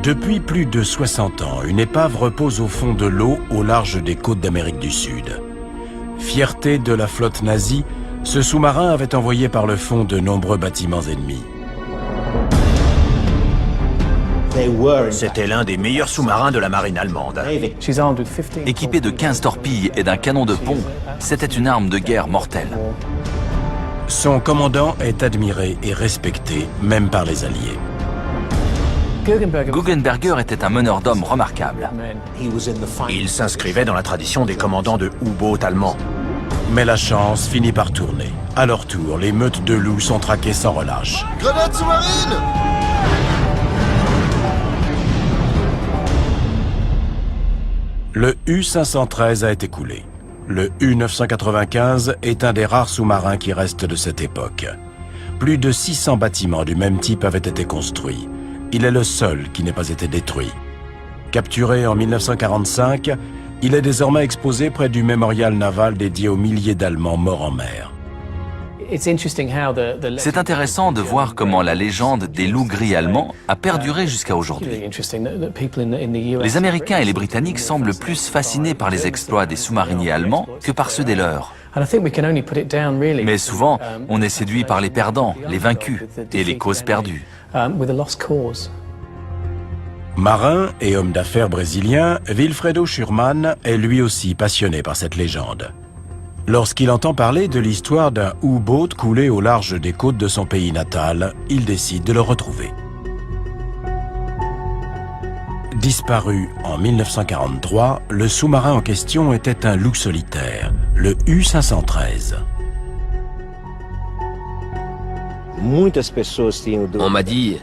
Depuis plus de 60 ans, une épave repose au fond de l'eau au large des côtes d'Amérique du Sud. Fierté de la flotte nazie, ce sous-marin avait envoyé par le fond de nombreux bâtiments ennemis. C'était l'un des meilleurs sous-marins de la marine allemande. Équipé de 15 torpilles et d'un canon de pont, c'était une arme de guerre mortelle. Son commandant est admiré et respecté, même par les Alliés. Guggenberger était un meneur d'hommes remarquable. Il s'inscrivait dans la tradition des commandants de U-boat allemands. Mais la chance finit par tourner. À leur tour, les meutes de loups sont traquées sans relâche. Grenade sous-marine! Le U-513 a été coulé. Le U-995 est un des rares sous-marins qui restent de cette époque. Plus de 600 bâtiments du même type avaient été construits. Il est le seul qui n'ait pas été détruit. Capturé en 1945, il est désormais exposé près du mémorial naval dédié aux milliers d'Allemands morts en mer. C'est intéressant de voir comment la légende des loups gris allemands a perduré jusqu'à aujourd'hui. Les Américains et les Britanniques semblent plus fascinés par les exploits des sous-mariniers allemands que par ceux des leurs. Mais souvent, on est séduit par les perdants, les vaincus et les causes perdues. Marin et homme d'affaires brésilien, Wilfredo Schurman est lui aussi passionné par cette légende. Lorsqu'il entend parler de l'histoire d'un U-boat coulé au large des côtes de son pays natal, il décide de le retrouver. Disparu en 1943, le sous-marin en question était un loup solitaire, le U-513. On m'a dit,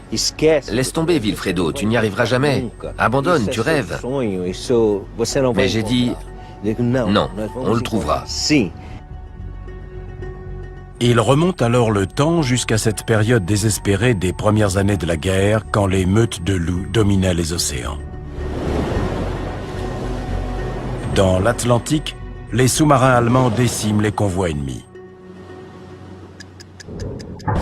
laisse tomber Wilfredo, tu n'y arriveras jamais. Abandonne, tu rêves. Mais j'ai dit, non, on le trouvera. Il remonte alors le temps jusqu'à cette période désespérée des premières années de la guerre, quand les meutes de loups dominaient les océans. Dans l'Atlantique, les sous-marins allemands déciment les convois ennemis.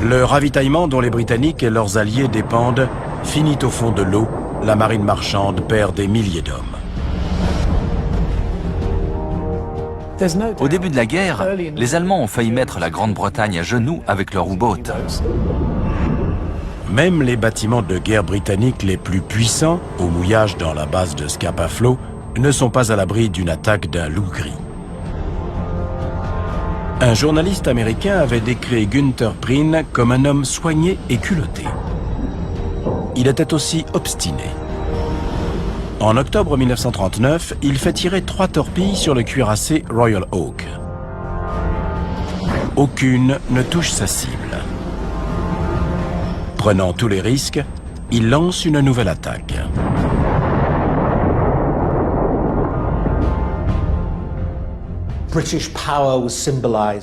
Le ravitaillement dont les Britanniques et leurs alliés dépendent finit au fond de l'eau. La marine marchande perd des milliers d'hommes. Au début de la guerre, les Allemands ont failli mettre la Grande-Bretagne à genoux avec leur U-boat. Même les bâtiments de guerre britanniques les plus puissants, au mouillage dans la base de Scapa Flow, ne sont pas à l'abri d'une attaque d'un loup gris. Un journaliste américain avait décrit Günther Prien comme un homme soigné et culotté. Il était aussi obstiné. En octobre 1939, il fait tirer 3 torpilles sur le cuirassé Royal Oak. Aucune ne touche sa cible. Prenant tous les risques, il lance une nouvelle attaque.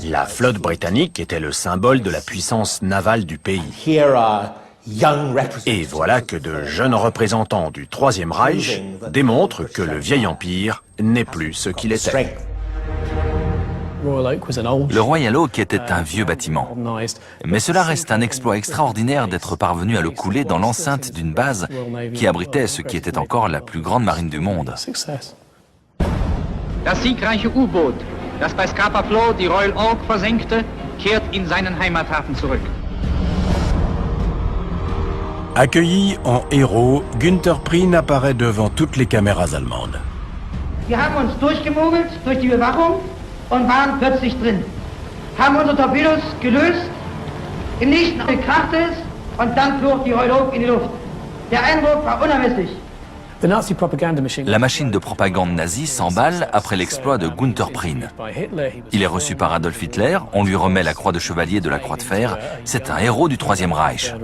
La flotte britannique était le symbole de la puissance navale du pays. Et voilà que de jeunes représentants du Troisième Reich démontrent que le vieil empire n'est plus ce qu'il était. Le Royal Oak était un vieux bâtiment. Mais cela reste un exploit extraordinaire d'être parvenu à le couler dans l'enceinte d'une base qui abritait ce qui était encore la plus grande marine du monde. Das siegreiche U-Boot, das bei Scapa Flow die Royal Oak versenkte, kehrt in seinen Heimathafen zurück. Accueilli en héros, Günther Prien apparaît devant toutes les caméras allemandes. Wir haben uns durchgemogelt durch die Bewachung und waren plötzlich drin. Haben unsere Torpedos gelöst, im nächsten Augenblick krachte es und dann flog die Royal Oak in die Luft. Der Eindruck war unermesslich. La machine de propagande nazie s'emballe après l'exploit de Günther Prien. Il est reçu par Adolf Hitler, on lui remet la croix de chevalier de la croix de fer. C'est un héros du Troisième Reich.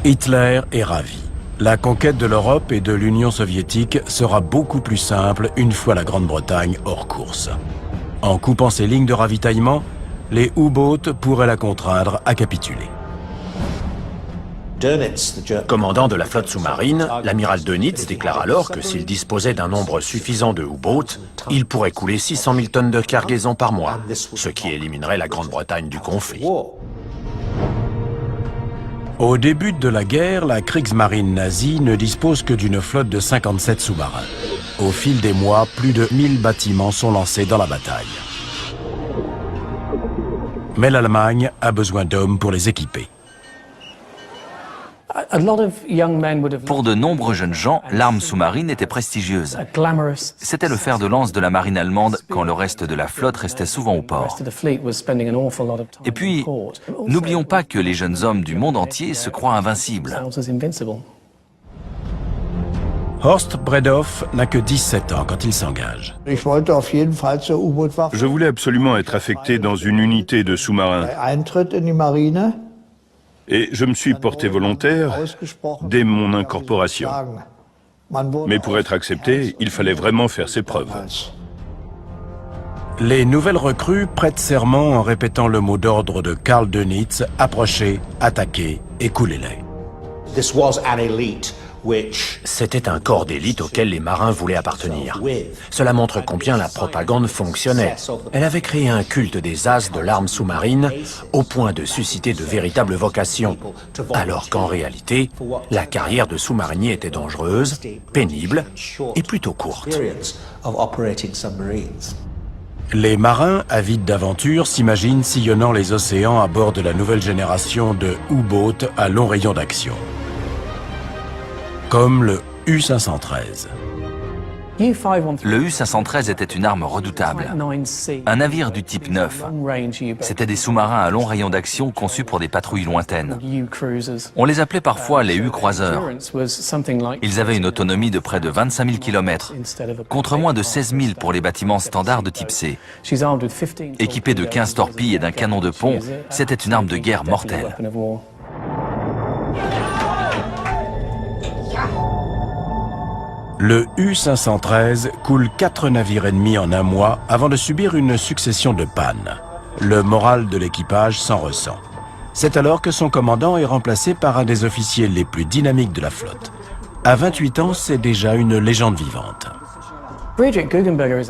Hitler est ravi. La conquête de l'Europe et de l'Union soviétique sera beaucoup plus simple une fois la Grande-Bretagne hors course. En coupant ses lignes de ravitaillement, les U-boats pourraient la contraindre à capituler. Commandant de la flotte sous-marine, l'amiral Dönitz déclare alors que s'il disposait d'un nombre suffisant de U-boats, il pourrait couler 600 000 tonnes de cargaison par mois, ce qui éliminerait la Grande-Bretagne du conflit. Au début de la guerre, la Kriegsmarine nazie ne dispose que d'une flotte de 57 sous-marins. Au fil des mois, plus de 1000 bâtiments sont lancés dans la bataille. Mais l'Allemagne a besoin d'hommes pour les équiper. Pour de nombreux jeunes gens, l'arme sous-marine était prestigieuse. C'était le fer de lance de la marine allemande quand le reste de la flotte restait souvent au port. Et puis, n'oublions pas que les jeunes hommes du monde entier se croient invincibles. Horst Bredow n'a que 17 ans quand il s'engage. Je voulais absolument être affecté dans une unité de sous-marins. Et je me suis porté volontaire dès mon incorporation. Mais pour être accepté, il fallait vraiment faire ses preuves. Les nouvelles recrues prêtent serment en répétant le mot d'ordre de Karl Dönitz, approchez, attaquez et coulez-les. C'était un corps d'élite auquel les marins voulaient appartenir. Cela montre combien la propagande fonctionnait. Elle avait créé un culte des as de l'arme sous-marine au point de susciter de véritables vocations, alors qu'en réalité, la carrière de sous-marinier était dangereuse, pénible et plutôt courte. Les marins, avides d'aventure, s'imaginent sillonnant les océans à bord de la nouvelle génération de U-boat à long rayon d'action. Comme le U-513. Le U-513 était une arme redoutable, un navire du type 9. C'était des sous-marins à long rayon d'action conçus pour des patrouilles lointaines. On les appelait parfois les U-croiseurs. Ils avaient une autonomie de près de 25 000 km, contre moins de 16 000 pour les bâtiments standards de type C. Équipés de 15 torpilles et d'un canon de pont, c'était une arme de guerre mortelle. Le U-513 coule 4 navires ennemis en un mois avant de subir une succession de pannes. Le moral de l'équipage s'en ressent. C'est alors que son commandant est remplacé par un des officiers les plus dynamiques de la flotte. À 28 ans, c'est déjà une légende vivante.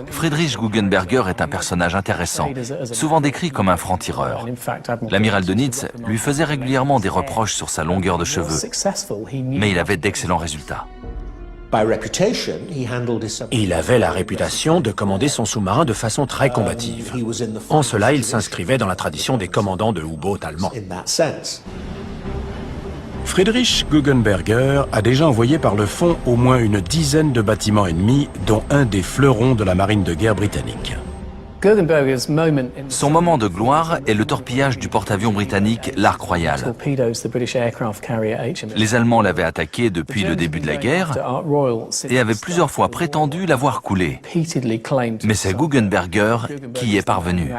Friedrich Guggenberger est un personnage intéressant, souvent décrit comme un franc-tireur. L'amiral Dönitz lui faisait régulièrement des reproches sur sa longueur de cheveux, mais il avait d'excellents résultats. Il avait la réputation de commander son sous-marin de façon très combative. En cela, il s'inscrivait dans la tradition des commandants de U-boat allemands. Friedrich Guggenberger a déjà envoyé par le fond au moins une dizaine de bâtiments ennemis, dont un des fleurons de la marine de guerre britannique. Son moment de gloire est le torpillage du porte-avions britannique l'Ark Royal. Les Allemands l'avaient attaqué depuis le début de la guerre et avaient plusieurs fois prétendu l'avoir coulé. Mais c'est Guggenberger qui y est parvenu.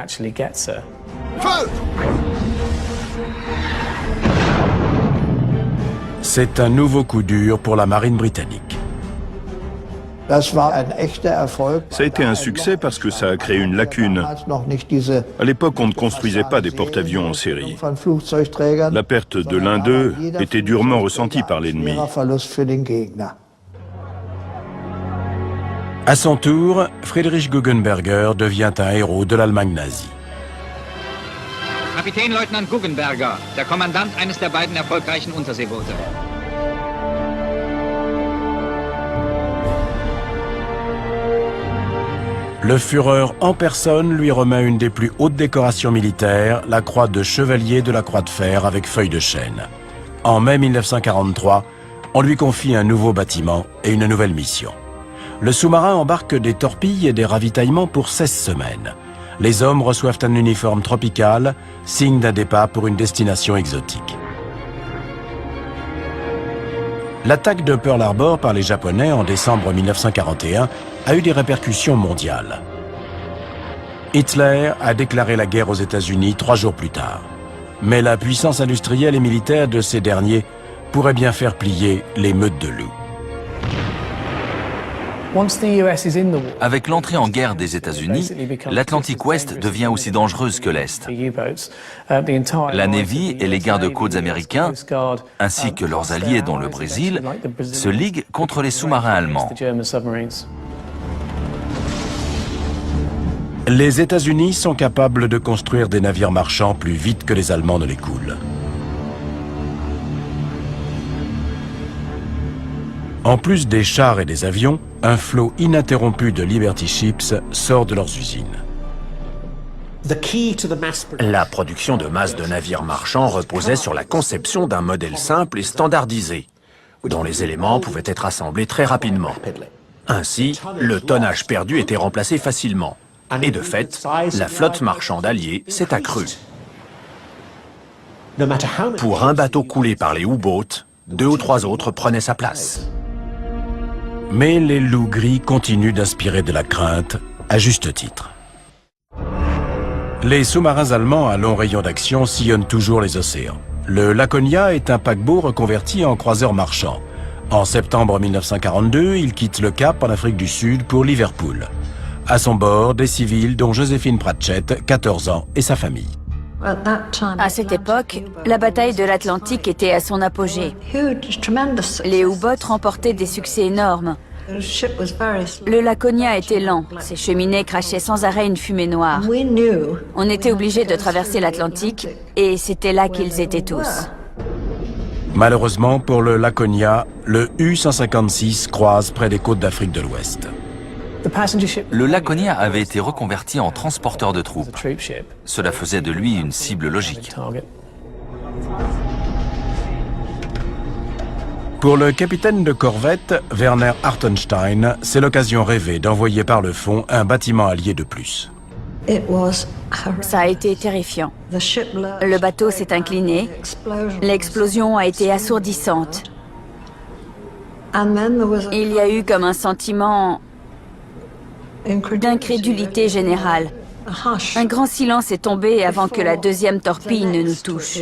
C'est un nouveau coup dur pour la marine britannique. Ça a été un succès parce que ça a créé une lacune. À l'époque, on ne construisait pas des porte-avions en série. La perte de l'un d'eux était durement ressentie par l'ennemi. À son tour, Friedrich Guggenberger devient un héros de l'Allemagne nazie. Kapitänleutnant Guggenberger, der Kommandant eines der beiden erfolgreichen Unterseeboote. Le Führer en personne lui remet une des plus hautes décorations militaires, la croix de chevalier de la Croix de Fer avec feuille de chêne. En mai 1943, on lui confie un nouveau bâtiment et une nouvelle mission. Le sous-marin embarque des torpilles et des ravitaillements pour 16 semaines. Les hommes reçoivent un uniforme tropical, signe d'un départ pour une destination exotique. L'attaque de Pearl Harbor par les Japonais en décembre 1941 a eu des répercussions mondiales. Hitler a déclaré la guerre aux États-Unis 3 jours plus tard. Mais la puissance industrielle et militaire de ces derniers pourrait bien faire plier les meutes de loups. Avec l'entrée en guerre des États-Unis, l'Atlantique Ouest devient aussi dangereuse que l'Est. La Navy et les gardes-côtes américains, ainsi que leurs alliés dont le Brésil, se liguent contre les sous-marins allemands. Les États-Unis sont capables de construire des navires marchands plus vite que les Allemands ne les coulent. En plus des chars et des avions, un flot ininterrompu de Liberty Ships sort de leurs usines. La production de masse de navires marchands reposait sur la conception d'un modèle simple et standardisé, dont les éléments pouvaient être assemblés très rapidement. Ainsi, le tonnage perdu était remplacé facilement. Et de fait, la flotte marchande alliée s'est accrue. Pour un bateau coulé par les U-boats, 2 ou 3 autres prenaient sa place. Mais les loups gris continuent d'inspirer de la crainte, à juste titre. Les sous-marins allemands à long rayon d'action sillonnent toujours les océans. Le Laconia est un paquebot reconverti en croiseur marchand. En septembre 1942, il quitte le Cap en Afrique du Sud pour Liverpool. À son bord, des civils dont Joséphine Pratchett, 14 ans, et sa famille. À cette époque, la bataille de l'Atlantique était à son apogée. Les U-boats remportaient des succès énormes. Le Laconia était lent, ses cheminées crachaient sans arrêt une fumée noire. On était obligé de traverser l'Atlantique et c'était là qu'ils étaient tous. Malheureusement pour le Laconia, le U-156 croise près des côtes d'Afrique de l'Ouest. Le Laconia avait été reconverti en transporteur de troupes. Cela faisait de lui une cible logique. Pour le capitaine de corvette, Werner Hartenstein, c'est l'occasion rêvée d'envoyer par le fond un bâtiment allié de plus. Ça a été terrifiant. Le bateau s'est incliné. L'explosion a été assourdissante. Il y a eu comme un sentiment d'incrédulité générale. Un grand silence est tombé avant que la deuxième torpille ne nous touche.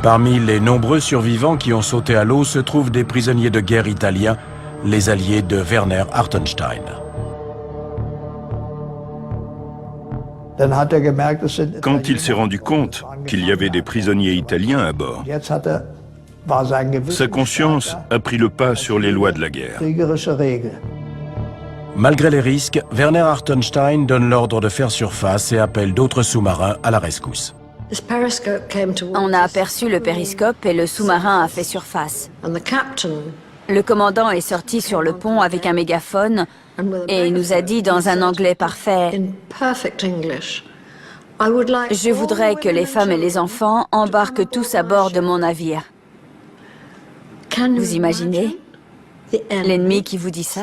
Parmi les nombreux survivants qui ont sauté à l'eau se trouvent des prisonniers de guerre italiens, les alliés de Werner Hartenstein. Quand il s'est rendu compte qu'il y avait des prisonniers italiens à bord, sa conscience a pris le pas sur les lois de la guerre. Malgré les risques, Werner Hartenstein donne l'ordre de faire surface et appelle d'autres sous-marins à la rescousse. On a aperçu le périscope et le sous-marin a fait surface. Le commandant est sorti sur le pont avec un mégaphone et il nous a dit dans un anglais parfait « Je voudrais que les femmes et les enfants embarquent tous à bord de mon navire. » Vous imaginez l'ennemi qui vous dit ça?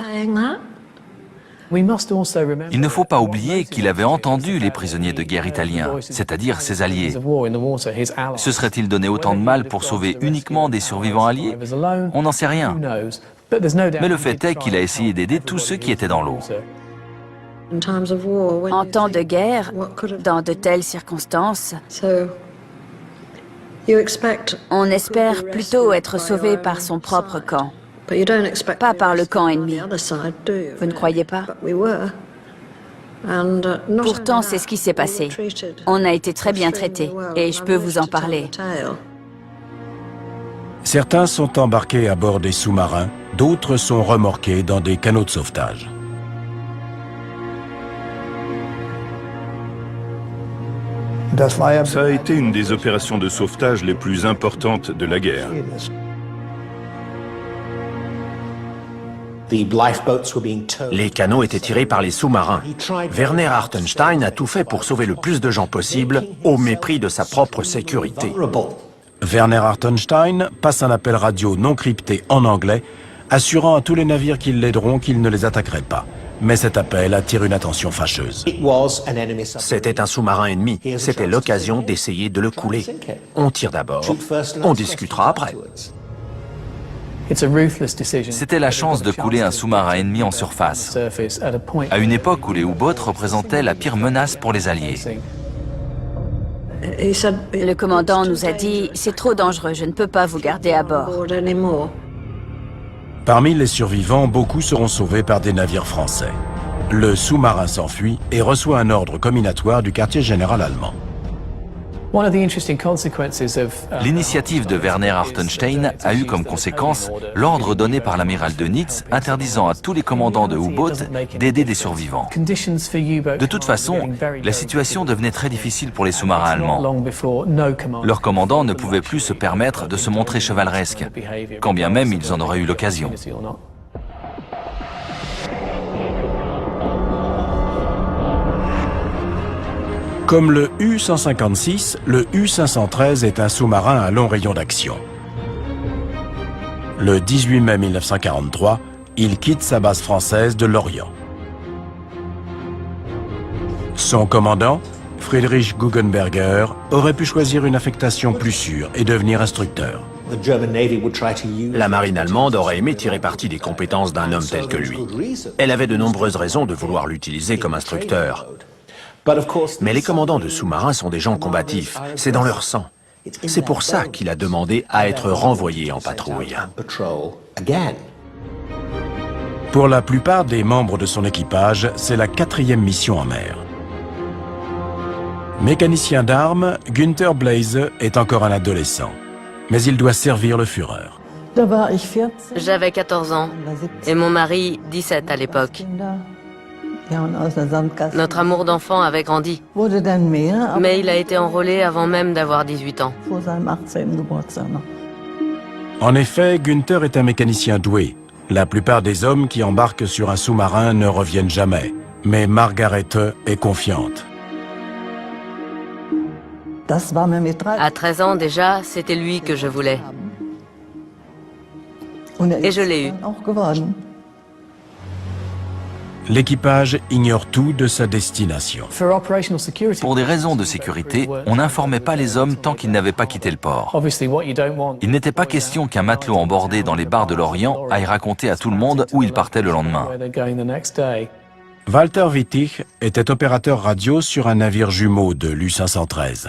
Il ne faut pas oublier qu'il avait entendu les prisonniers de guerre italiens, c'est-à-dire ses alliés. Se serait-il donné autant de mal pour sauver uniquement des survivants alliés? On n'en sait rien. Mais le fait est qu'il a essayé d'aider tous ceux qui étaient dans l'eau. En temps de guerre, dans de telles circonstances, on espère plutôt être sauvé par son propre camp, pas par le camp ennemi. Vous ne croyez pas? Pourtant, c'est ce qui s'est passé. On a été très bien traités, et je peux vous en parler. Certains sont embarqués à bord des sous-marins, d'autres sont remorqués dans des canots de sauvetage. Ça a été une des opérations de sauvetage les plus importantes de la guerre. Les canots étaient tirés par les sous-marins. Werner Hartenstein a tout fait pour sauver le plus de gens possible, au mépris de sa propre sécurité. Werner Hartenstein passe un appel radio non crypté en anglais, assurant à tous les navires qui l'aideront qu'ils ne les attaqueraient pas. Mais cet appel attire une attention fâcheuse. C'était un sous-marin ennemi. C'était l'occasion d'essayer de le couler. On tire d'abord, on discutera après. C'était la chance de couler un sous-marin ennemi en surface, à une époque où les U-boats représentaient la pire menace pour les Alliés. Le commandant nous a dit « C'est trop dangereux, je ne peux pas vous garder à bord. » Parmi les survivants, beaucoup seront sauvés par des navires français. Le sous-marin s'enfuit et reçoit un ordre comminatoire du quartier général allemand. L'initiative de Werner Hartenstein a eu comme conséquence l'ordre donné par l'amiral Dönitz interdisant à tous les commandants de U-boat d'aider des survivants. De toute façon, la situation devenait très difficile pour les sous-marins allemands. Leurs commandants ne pouvaient plus se permettre de se montrer chevaleresques, quand bien même ils en auraient eu l'occasion. Comme le U-156, le U-513 est un sous-marin à long rayon d'action. Le 18 mai 1943, il quitte sa base française de Lorient. Son commandant, Friedrich Guggenberger, aurait pu choisir une affectation plus sûre et devenir instructeur. La marine allemande aurait aimé tirer parti des compétences d'un homme tel que lui. Elle avait de nombreuses raisons de vouloir l'utiliser comme instructeur. Mais les commandants de sous-marins sont des gens combatifs, c'est dans leur sang. C'est pour ça qu'il a demandé à être renvoyé en patrouille. Pour la plupart des membres de son équipage, c'est la 4e mission en mer. Mécanicien d'armes, Günther Blaise est encore un adolescent, mais il doit servir le Führer. J'avais 14 ans et mon mari 17 à l'époque. Notre amour d'enfant avait grandi, mais il a été enrôlé avant même d'avoir 18 ans. En effet, Günther est un mécanicien doué. La plupart des hommes qui embarquent sur un sous-marin ne reviennent jamais. Mais Margarete est confiante. À 13 ans déjà, c'était lui que je voulais. Et je l'ai eu. L'équipage ignore tout de sa destination. Pour des raisons de sécurité, on n'informait pas les hommes tant qu'ils n'avaient pas quitté le port. Il n'était pas question qu'un matelot embordé dans les bars de l'Orient aille raconter à tout le monde où il partait le lendemain. Walter Wittig était opérateur radio sur un navire jumeau de l'U-513.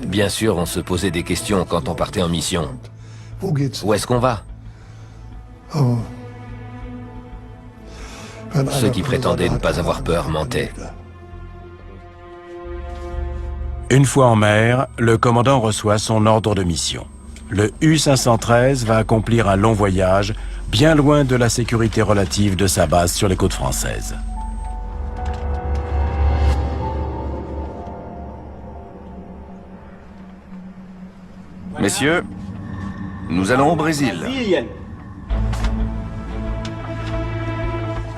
Bien sûr, on se posait des questions quand on partait en mission. Où est-ce qu'on va? Ceux qui prétendaient ne pas avoir peur mentaient. Une fois en mer, le commandant reçoit son ordre de mission. Le U-513 va accomplir un long voyage, bien loin de la sécurité relative de sa base sur les côtes françaises. Messieurs, nous allons au Brésil.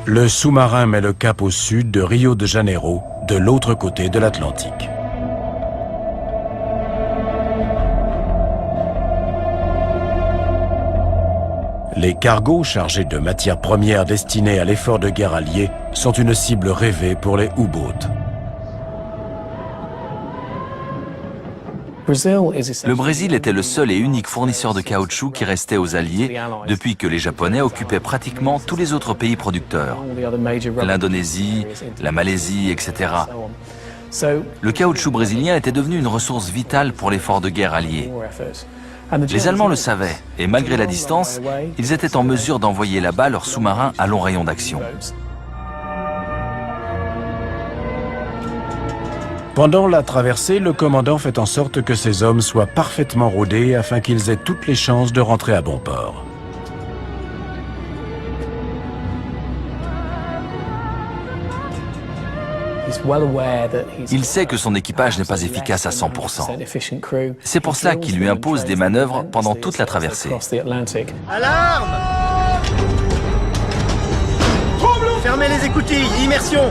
Le sous-marin met le cap au sud de Rio de Janeiro, de l'autre côté de l'Atlantique. Les cargos chargés de matières premières destinées à l'effort de guerre allié sont une cible rêvée pour les U-boats. Le Brésil était le seul et unique fournisseur de caoutchouc qui restait aux Alliés depuis que les Japonais occupaient pratiquement tous les autres pays producteurs. L'Indonésie, la Malaisie, etc. Le caoutchouc brésilien était devenu une ressource vitale pour l'effort de guerre allié. Les Allemands le savaient, et malgré la distance, ils étaient en mesure d'envoyer là-bas leurs sous-marins à long rayon d'action. Pendant la traversée, le commandant fait en sorte que ses hommes soient parfaitement rodés afin qu'ils aient toutes les chances de rentrer à bon port. Il sait que son équipage n'est pas efficace à 100%. C'est pour cela qu'il lui impose des manœuvres pendant toute la traversée. Alarme! Fermez les écoutilles, immersion!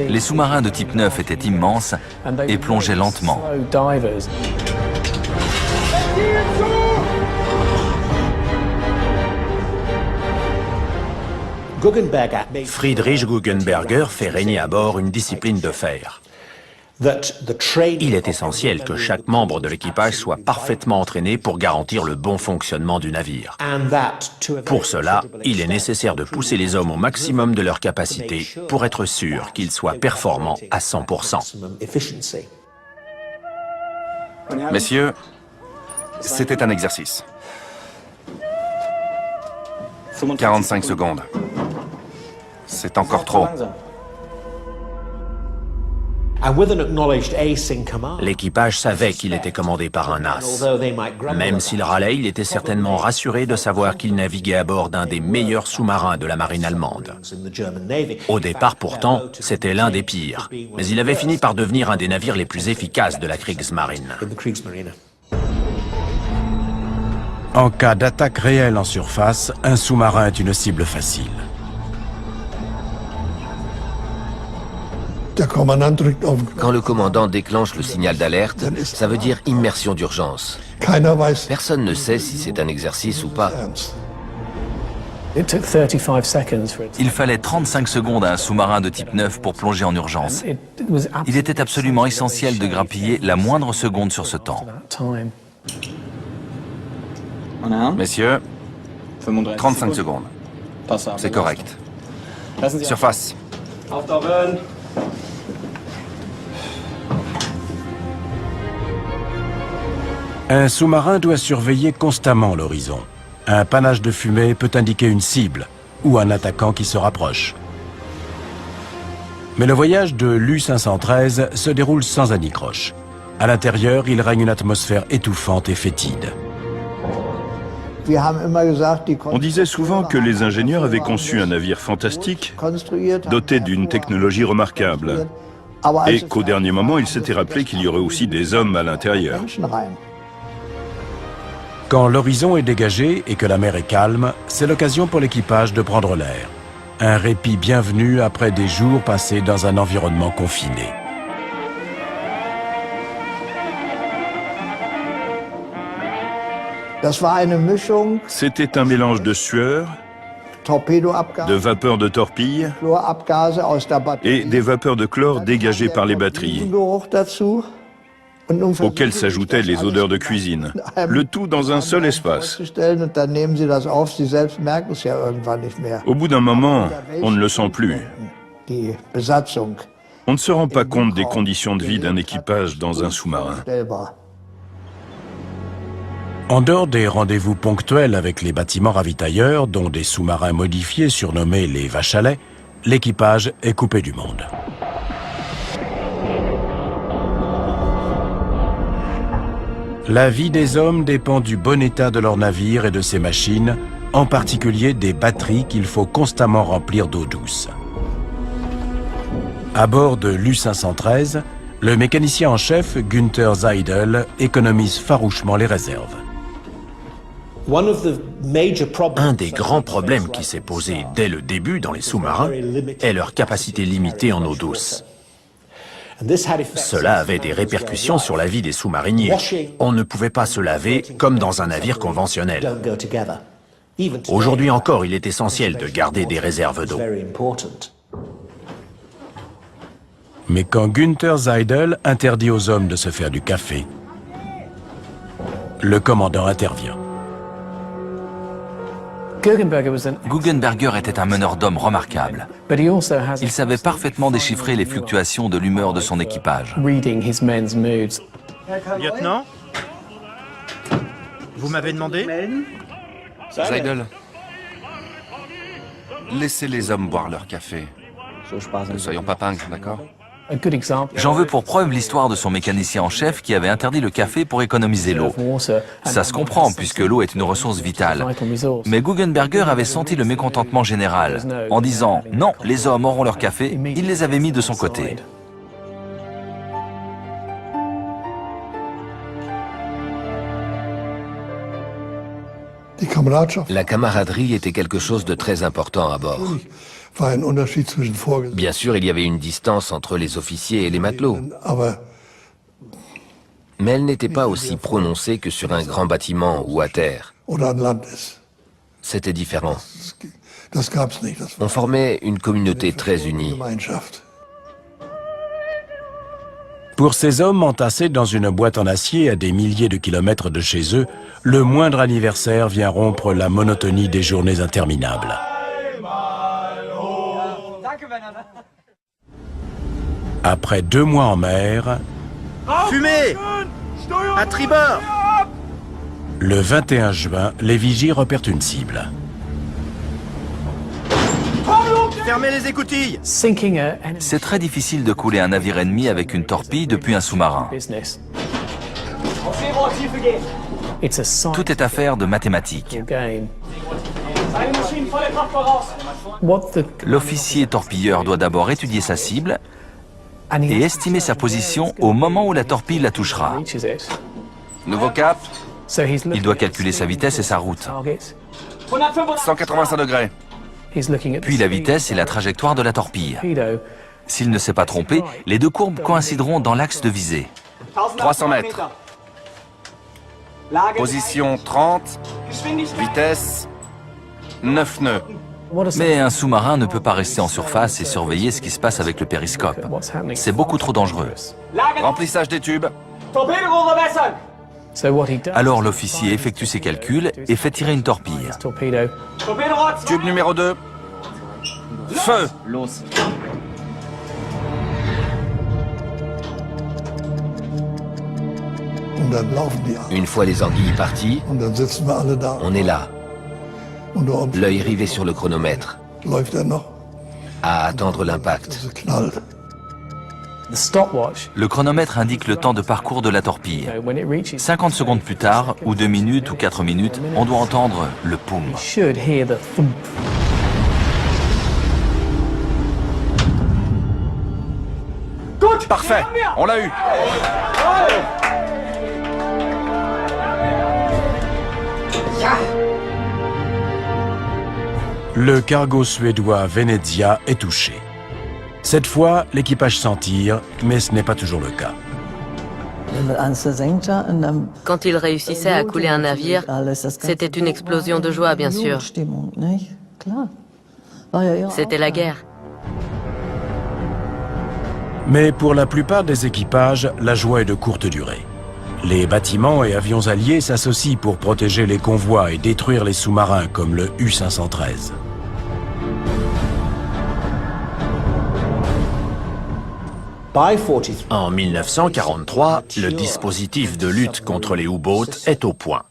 Les sous-marins de type 9 étaient immenses et plongeaient lentement. Friedrich Guggenberger fait régner à bord une discipline de fer. Il est essentiel que chaque membre de l'équipage soit parfaitement entraîné pour garantir le bon fonctionnement du navire. Pour cela, il est nécessaire de pousser les hommes au maximum de leur capacité pour être sûr qu'ils soient performants à 100%. Messieurs, c'était un exercice. 45 secondes. C'est encore trop. L'équipage savait qu'il était commandé par un as. Même s'il râlait, il était certainement rassuré de savoir qu'il naviguait à bord d'un des meilleurs sous-marins de la marine allemande. Au départ, pourtant, c'était l'un des pires. Mais il avait fini par devenir un des navires les plus efficaces de la Kriegsmarine. En cas d'attaque réelle en surface, un sous-marin est une cible facile. Quand le commandant déclenche le signal d'alerte, ça veut dire immersion d'urgence. Personne ne sait si c'est un exercice ou pas. Il fallait 35 secondes à un sous-marin de type 9 pour plonger en urgence. Il était absolument essentiel de grappiller la moindre seconde sur ce temps. Messieurs, 35 secondes. C'est correct. Surface. Un sous-marin doit surveiller constamment l'horizon. Un panache de fumée peut indiquer une cible ou un attaquant qui se rapproche. Mais le voyage de l'U-513 se déroule sans anicroche. À l'intérieur, il règne une atmosphère étouffante et fétide. On disait souvent que les ingénieurs avaient conçu un navire fantastique, doté d'une technologie remarquable, et qu'au dernier moment, ils s'étaient rappelé qu'il y aurait aussi des hommes à l'intérieur. Quand l'horizon est dégagé et que la mer est calme, c'est l'occasion pour l'équipage de prendre l'air. Un répit bienvenu après des jours passés dans un environnement confiné. C'était un mélange de sueur, de vapeur de torpille et des vapeurs de chlore dégagées par les batteries, auxquelles s'ajoutaient les odeurs de cuisine. Le tout dans un seul espace. Au bout d'un moment, on ne le sent plus. On ne se rend pas compte des conditions de vie d'un équipage dans un sous-marin. En dehors des rendez-vous ponctuels avec les bâtiments ravitailleurs, dont des sous-marins modifiés surnommés les vaches à lait, l'équipage est coupé du monde. La vie des hommes dépend du bon état de leur navire et de ses machines, en particulier des batteries qu'il faut constamment remplir d'eau douce. À bord de l'U-513, le mécanicien en chef, Günther Seidel, économise farouchement les réserves. Un des grands problèmes qui s'est posé dès le début dans les sous-marins est leur capacité limitée en eau douce. Cela avait des répercussions sur la vie des sous-mariniers. On ne pouvait pas se laver comme dans un navire conventionnel. Aujourd'hui encore, il est essentiel de garder des réserves d'eau. Mais quand Günther Seidel interdit aux hommes de se faire du café, le commandant intervient. Guggenberger était un meneur d'hommes remarquable. Il savait parfaitement déchiffrer les fluctuations de l'humeur de son équipage. Lieutenant, vous m'avez demandé? Seidel, laissez les hommes boire leur café. Ne soyons pas pingres, d'accord? J'en veux pour preuve l'histoire de son mécanicien en chef qui avait interdit le café pour économiser l'eau. Ça se comprend puisque l'eau est une ressource vitale. Mais Guggenberger avait senti le mécontentement général. En disant « Non, les hommes auront leur café », il les avait mis de son côté. La camaraderie était quelque chose de très important à bord. Bien sûr, il y avait une distance entre les officiers et les matelots. Mais elle n'était pas aussi prononcée que sur un grand bâtiment ou à terre. C'était différent. On formait une communauté très unie. Pour ces hommes entassés dans une boîte en acier à des milliers de kilomètres de chez eux, le moindre anniversaire vient rompre la monotonie des journées interminables. Après 2 mois en mer, Fumée! À tribord! le 21 juin, les vigies repèrent une cible. Fermez les écoutilles! C'est très difficile de couler un navire ennemi avec une torpille depuis un sous-marin. Tout est affaire de mathématiques. L'officier torpilleur doit d'abord étudier sa cible et estimer sa position au moment où la torpille la touchera. Nouveau cap, Il doit calculer sa vitesse et sa route, 185 degrés. puis la vitesse et la trajectoire de la torpille. S'il ne s'est pas trompé, les deux courbes coïncideront dans l'axe de visée. 300 mètres. Position 30, vitesse 9 nœuds. Mais un sous-marin ne peut pas rester en surface et surveiller ce qui se passe avec le périscope. C'est beaucoup trop dangereux. Remplissage des tubes. Alors l'officier effectue ses calculs et fait tirer une torpille. Tube numéro 2. Feu. Une fois les anguilles parties, on est là, l'œil rivé sur le chronomètre, à attendre l'impact. Le chronomètre indique le temps de parcours de la torpille. 50 secondes plus tard, ou 2 minutes ou 4 minutes, on doit entendre le poum. Parfait, on l'a eu. Le cargo suédois Venezia est touché. Cette fois, l'équipage s'en tire, mais ce n'est pas toujours le cas. Quand il réussissait à couler un navire, c'était une explosion de joie, bien sûr. C'était la guerre. Mais pour la plupart des équipages, la joie est de courte durée. Les bâtiments et avions alliés s'associent pour protéger les convois et détruire les sous-marins comme le U-513. En 1943, le dispositif de lutte contre les U-boats est au point.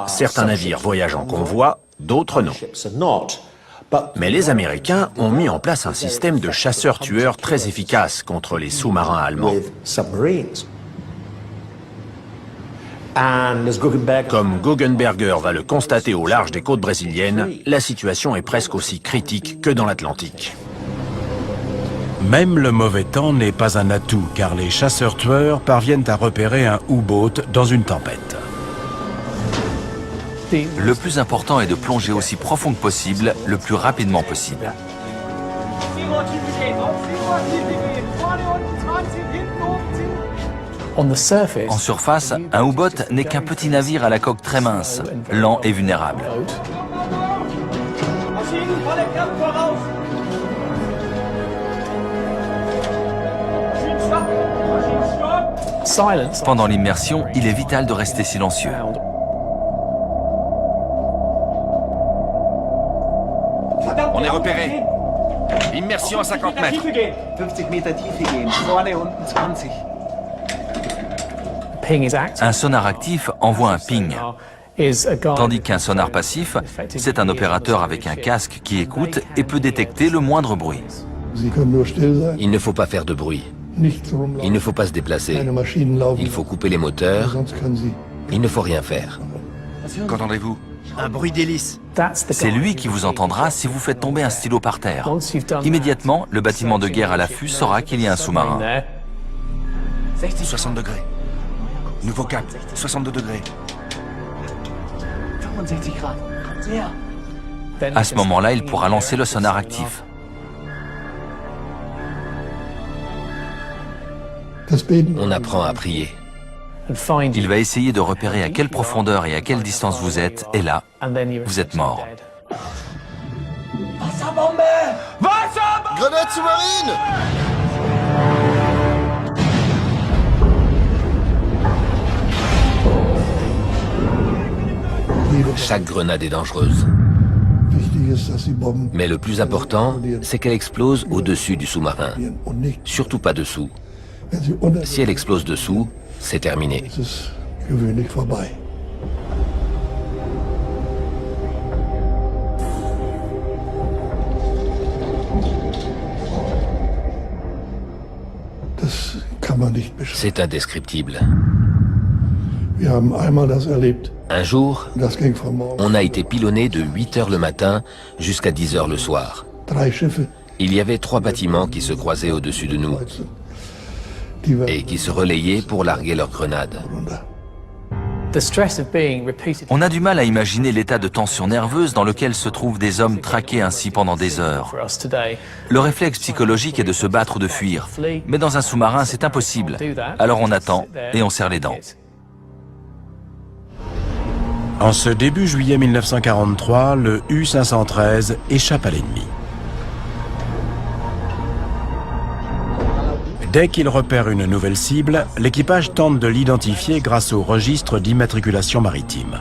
Certains navires voyagent en convoi, d'autres non. Mais les Américains ont mis en place un système de chasseurs-tueurs très efficace contre les sous-marins allemands. Comme Guggenberger va le constater au large des côtes brésiliennes, la situation est presque aussi critique que dans l'Atlantique. Même le mauvais temps n'est pas un atout, car les chasseurs-tueurs parviennent à repérer un U-boat dans une tempête. Le plus important est de plonger aussi profond que possible, le plus rapidement possible. En surface, un U-boat n'est qu'un petit navire à la coque très mince, lent et vulnérable. Pendant l'immersion, il est vital de rester silencieux. On est repéré. Immersion à 50 mètres. Un sonar actif envoie un ping, tandis qu'un sonar passif, c'est un opérateur avec un casque qui écoute et peut détecter le moindre bruit. Il ne faut pas faire de bruit. Il ne faut pas se déplacer. Il faut couper les moteurs. Il ne faut rien faire. Qu'entendez-vous? Un bruit d'hélice. C'est lui qui vous entendra si vous faites tomber un stylo par terre. Immédiatement, le bâtiment de guerre à l'affût saura qu'il y a un sous-marin. 60 degrés. Nouveau cap, 62 degrés. À ce moment-là, il pourra lancer le sonar actif. On apprend à prier. Il va essayer de repérer à quelle profondeur et à quelle distance vous êtes, et là, vous êtes mort. Grenade sous-marine! Chaque grenade est dangereuse. Mais le plus important, c'est qu'elle explose au-dessus du sous-marin. Surtout pas dessous. Si elle explose dessous, c'est terminé. C'est indescriptible. Un jour, on a été pilonné de 8 heures le matin jusqu'à 10 heures le soir. Il y avait 3 bâtiments qui se croisaient au-dessus de nous et qui se relayaient pour larguer leurs grenades. On a du mal à imaginer l'état de tension nerveuse dans lequel se trouvent des hommes traqués ainsi pendant des heures. Le réflexe psychologique est de se battre ou de fuir, mais dans un sous-marin, c'est impossible. Alors on attend et on serre les dents. En ce début juillet 1943, le U-513 échappe à l'ennemi. Dès qu'il repère une nouvelle cible, l'équipage tente de l'identifier grâce au registre d'immatriculation maritime.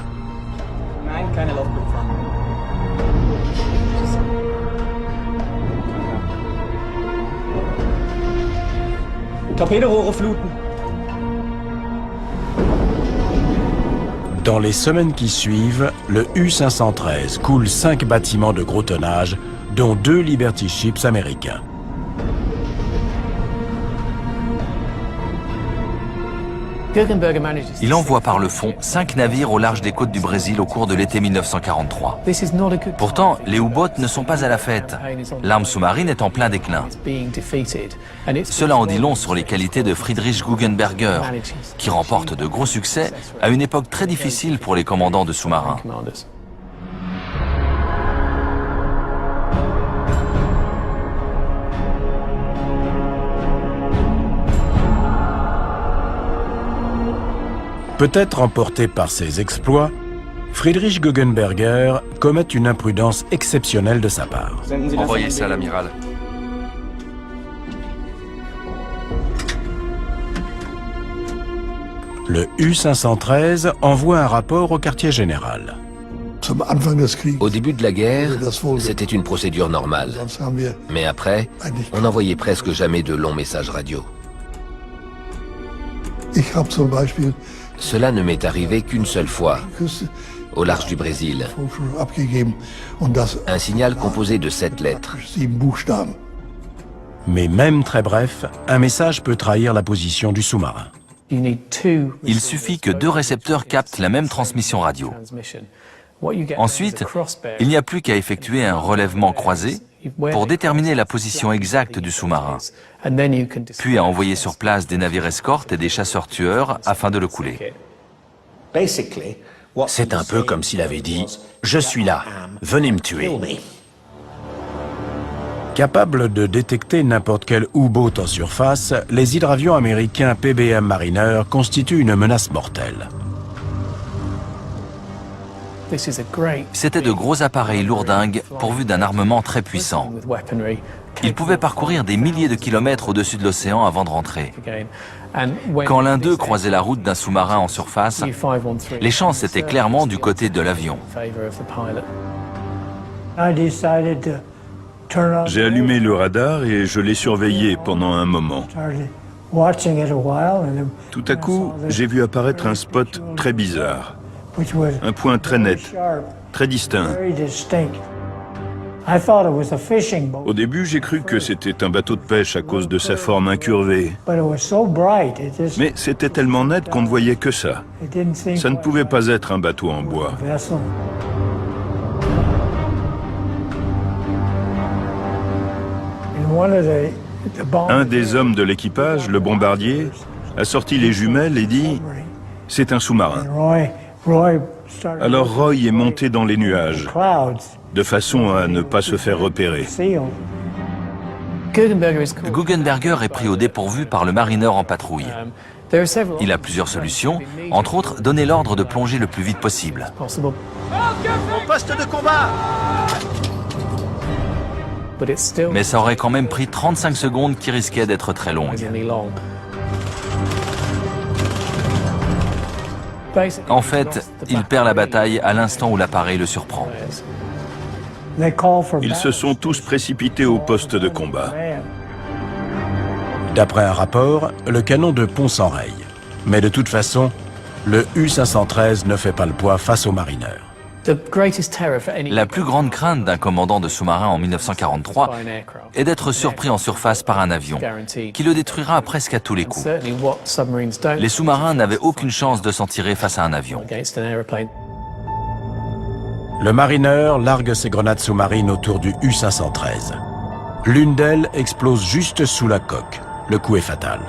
Dans les semaines qui suivent, le U-513 coule 5 bâtiments de gros tonnage, dont 2 Liberty Ships américains. Il envoie par le fond 5 navires au large des côtes du Brésil au cours de l'été 1943. Pourtant, les U-boats ne sont pas à la fête. L'arme sous-marine est en plein déclin. Cela en dit long sur les qualités de Friedrich Guggenberger, qui remporte de gros succès à une époque très difficile pour les commandants de sous-marins. Peut-être emporté par ses exploits, Friedrich Guggenberger commet une imprudence exceptionnelle de sa part. Envoyez ça à l'amiral. Le U-513 envoie un rapport au quartier général. Au début de la guerre, c'était une procédure normale. Mais après, on n'envoyait presque jamais de longs messages radio. Cela ne m'est arrivé qu'une seule fois, au large du Brésil. Un signal composé de 7 lettres. Mais même très bref, un message peut trahir la position du sous-marin. Il suffit que 2 récepteurs captent la même transmission radio. Ensuite, il n'y a plus qu'à effectuer un relèvement croisé pour déterminer la position exacte du sous-marin, puis à envoyer sur place des navires escortes et des chasseurs-tueurs afin de le couler. C'est un peu comme s'il avait dit « Je suis là, venez me tuer ». Capables de détecter n'importe quel U-boat en surface, les hydravions américains PBM Mariner constituent une menace mortelle. C'étaient de gros appareils lourdingues pourvus d'un armement très puissant. Ils pouvaient parcourir des milliers de kilomètres au-dessus de l'océan avant de rentrer. Quand l'un d'eux croisait la route d'un sous-marin en surface, les chances étaient clairement du côté de l'avion. J'ai allumé le radar et je l'ai surveillé pendant un moment. Tout à coup, j'ai vu apparaître un spot très bizarre. Un point très net, très distinct. Au début, j'ai cru que c'était un bateau de pêche à cause de sa forme incurvée. Mais c'était tellement net qu'on ne voyait que ça. Ça ne pouvait pas être un bateau en bois. Un des hommes de l'équipage, le bombardier, a sorti les jumelles et dit « C'est un sous-marin ». Alors Roy est monté dans les nuages, de façon à ne pas se faire repérer. Guggenberger est pris au dépourvu par le marineur en patrouille. Il a plusieurs solutions, entre autres donner l'ordre de plonger le plus vite possible. Au poste de combat! Mais ça aurait quand même pris 35 secondes qui risquaient d'être très longues. En fait, il perd la bataille à l'instant où l'appareil le surprend. Ils se sont tous précipités au poste de combat. D'après un rapport, le canon de pont s'enraye. Mais de toute façon, le U-513 ne fait pas le poids face aux marineurs. La plus grande crainte d'un commandant de sous-marin en 1943 est d'être surpris en surface par un avion, qui le détruira presque à tous les coups. Les sous-marins n'avaient aucune chance de s'en tirer face à un avion. Le Mariner largue ses grenades sous-marines autour du U-513. L'une d'elles explose juste sous la coque. Le coup est fatal.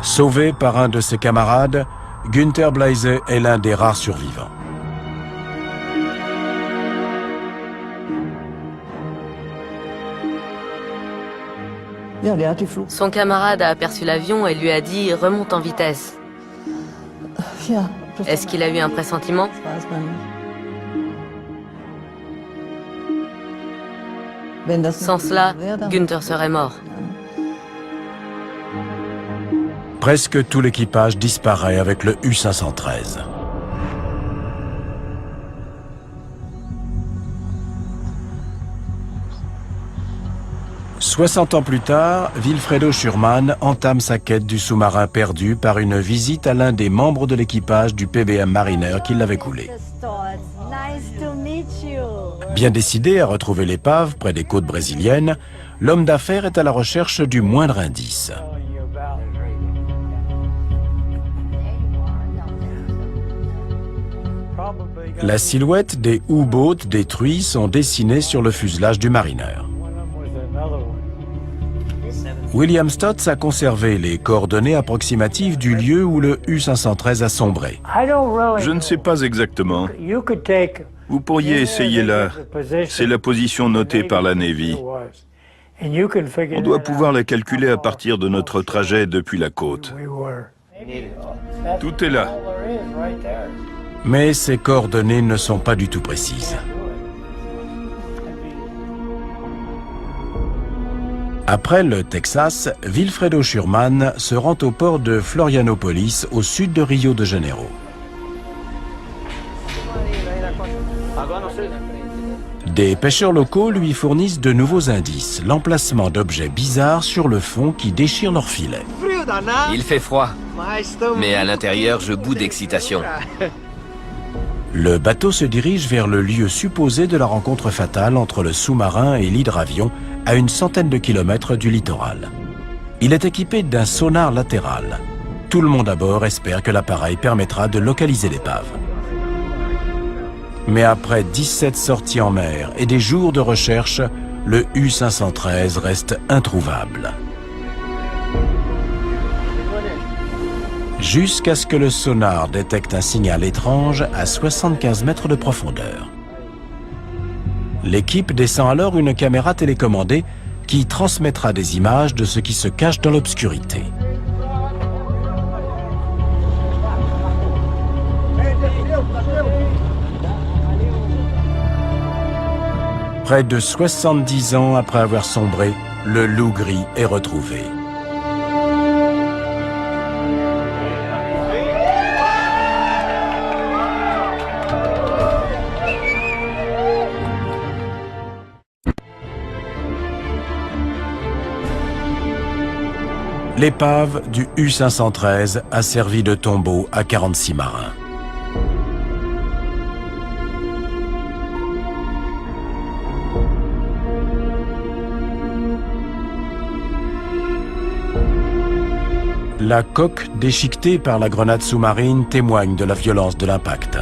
Sauvé par un de ses camarades, Günther Blaise est l'un des rares survivants. Son camarade a aperçu l'avion et lui a dit « remonte en vitesse ». Est-ce qu'il a eu un pressentiment? Sans cela, Günther serait mort. Presque tout l'équipage disparaît avec le U-513. « 60 ans plus tard, Wilfredo Schürmann entame sa quête du sous-marin perdu par une visite à l'un des membres de l'équipage du PBM Mariner qui l'avait coulé. Bien décidé à retrouver l'épave près des côtes brésiliennes, l'homme d'affaires est à la recherche du moindre indice. La silhouette des U-boats détruits sont dessinées sur le fuselage du Mariner. William Stotz a conservé les coordonnées approximatives du lieu où le U-513 a sombré. Je ne sais pas exactement. Vous pourriez essayer là. C'est la position notée par la Navy. On doit pouvoir la calculer à partir de notre trajet depuis la côte. Tout est là. Mais ces coordonnées ne sont pas du tout précises. Après le Texas, Wilfredo Schürmann se rend au port de Florianopolis, au sud de Rio de Janeiro. Des pêcheurs locaux lui fournissent de nouveaux indices, l'emplacement d'objets bizarres sur le fond qui déchirent leurs filets. Il fait froid, mais à l'intérieur, je bout d'excitation. Le bateau se dirige vers le lieu supposé de la rencontre fatale entre le sous-marin et l'hydravion, à une centaine de kilomètres du littoral. Il est équipé d'un sonar latéral. Tout le monde à bord espère que l'appareil permettra de localiser l'épave. Mais après 17 sorties en mer et des jours de recherche, le U-513 reste introuvable. Jusqu'à ce que le sonar détecte un signal étrange à 75 mètres de profondeur. L'équipe descend alors une caméra télécommandée qui transmettra des images de ce qui se cache dans l'obscurité. Près de 70 ans après avoir sombré, le loup gris est retrouvé. L'épave du U-513 a servi de tombeau à 46 marins. La coque déchiquetée par la grenade sous-marine témoigne de la violence de l'impact.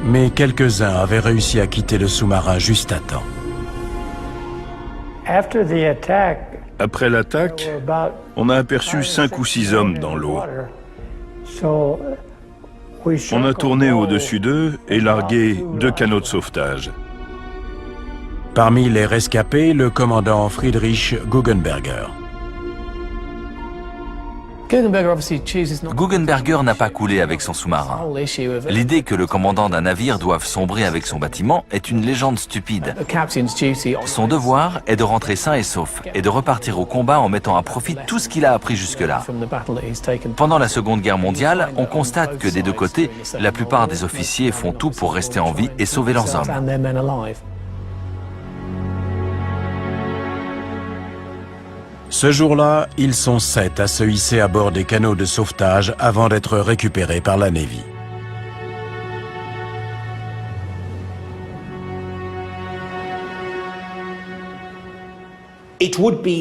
Mais quelques-uns avaient réussi à quitter le sous-marin juste à temps. Après l'attaque, on a aperçu 5 ou 6 hommes dans l'eau. On a tourné au-dessus d'eux et largué 2 canots de sauvetage. Parmi les rescapés, le commandant Friedrich Guggenberger. Guggenberger n'a pas coulé avec son sous-marin. L'idée que le commandant d'un navire doive sombrer avec son bâtiment est une légende stupide. Son devoir est de rentrer sain et sauf et de repartir au combat en mettant à profit tout ce qu'il a appris jusque-là. Pendant la Seconde Guerre mondiale, on constate que des deux côtés, la plupart des officiers font tout pour rester en vie et sauver leurs hommes. Ce jour-là, ils sont 7 à se hisser à bord des canots de sauvetage avant d'être récupérés par la Navy.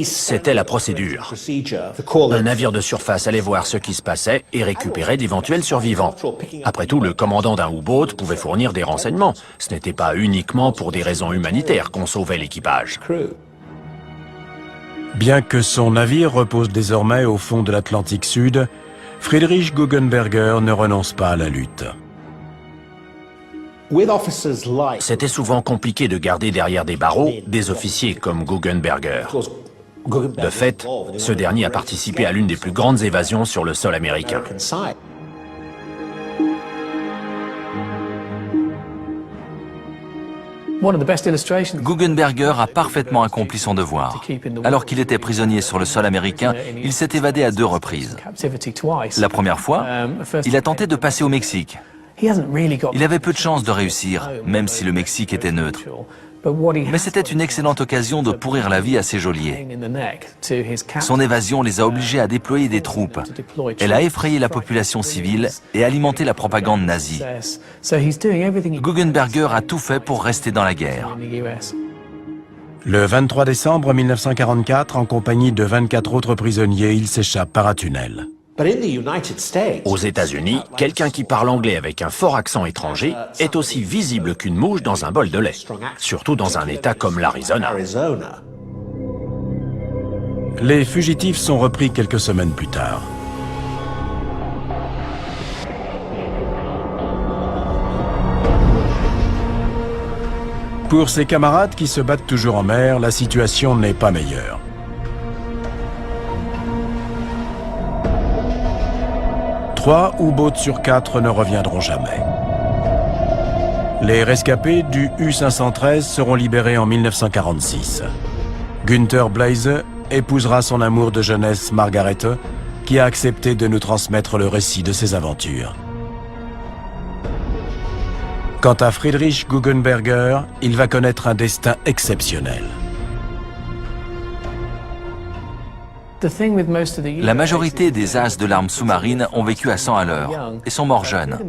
C'était la procédure. Un navire de surface allait voir ce qui se passait et récupérait d'éventuels survivants. Après tout, le commandant d'un U-boat pouvait fournir des renseignements. Ce n'était pas uniquement pour des raisons humanitaires qu'on sauvait l'équipage. Bien que son navire repose désormais au fond de l'Atlantique Sud, Friedrich Guggenberger ne renonce pas à la lutte. C'était souvent compliqué de garder derrière des barreaux des officiers comme Guggenberger. De fait, ce dernier a participé à l'une des plus grandes évasions sur le sol américain. Guggenberger a parfaitement accompli son devoir. Alors qu'il était prisonnier sur le sol américain, il s'est évadé à 2 reprises. La première fois, il a tenté de passer au Mexique. Il avait peu de chances de réussir, même si le Mexique était neutre. Mais c'était une excellente occasion de pourrir la vie à ses geôliers. Son évasion les a obligés à déployer des troupes. Elle a effrayé la population civile et alimenté la propagande nazie. Guggenberger a tout fait pour rester dans la guerre. Le 23 décembre 1944, en compagnie de 24 autres prisonniers, il s'échappe par un tunnel. Aux États-Unis, quelqu'un qui parle anglais avec un fort accent étranger est aussi visible qu'une mouche dans un bol de lait, surtout dans un État comme l'Arizona. Les fugitifs sont repris quelques semaines plus tard. Pour ses camarades qui se battent toujours en mer, la situation n'est pas meilleure. Trois U-boats sur 4 ne reviendront jamais. Les rescapés du U-513 seront libérés en 1946. Günther Blaise épousera son amour de jeunesse Margaret, qui a accepté de nous transmettre le récit de ses aventures. Quant à Friedrich Guggenberger, il va connaître un destin exceptionnel. La majorité des as de l'arme sous-marine ont vécu à 100 à l'heure et sont morts jeunes.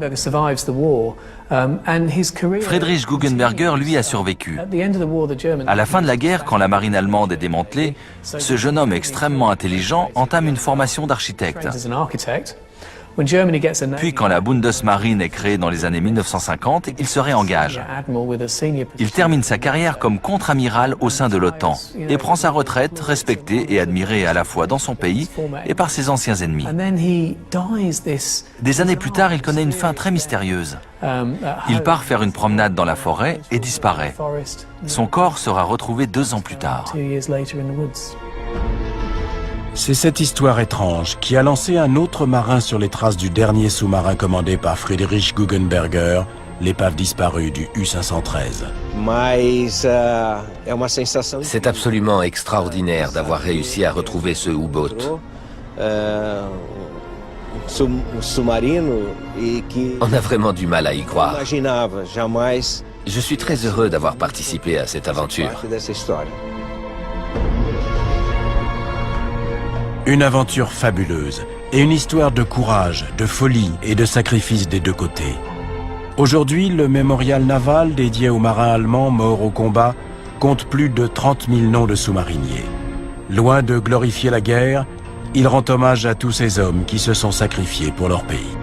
Friedrich Guggenberger, lui, a survécu. À la fin de la guerre, quand la marine allemande est démantelée, ce jeune homme extrêmement intelligent entame une formation d'architecte. Puis, quand la Bundesmarine est créée dans les années 1950, il se réengage. Il termine sa carrière comme contre-amiral au sein de l'OTAN et prend sa retraite, respecté et admiré à la fois dans son pays et par ses anciens ennemis. Des années plus tard, il connaît une fin très mystérieuse. Il part faire une promenade dans la forêt et disparaît. Son corps sera retrouvé 2 ans plus tard. C'est cette histoire étrange qui a lancé un autre marin sur les traces du dernier sous-marin commandé par Friedrich Guggenberger, l'épave disparue du U-513. C'est absolument extraordinaire d'avoir réussi à retrouver ce U-boat. On a vraiment du mal à y croire. Je suis très heureux d'avoir participé à cette aventure. Une aventure fabuleuse et une histoire de courage, de folie et de sacrifice des deux côtés. Aujourd'hui, le mémorial naval dédié aux marins allemands morts au combat compte plus de 30 000 noms de sous-mariniers. Loin de glorifier la guerre, il rend hommage à tous ces hommes qui se sont sacrifiés pour leur pays.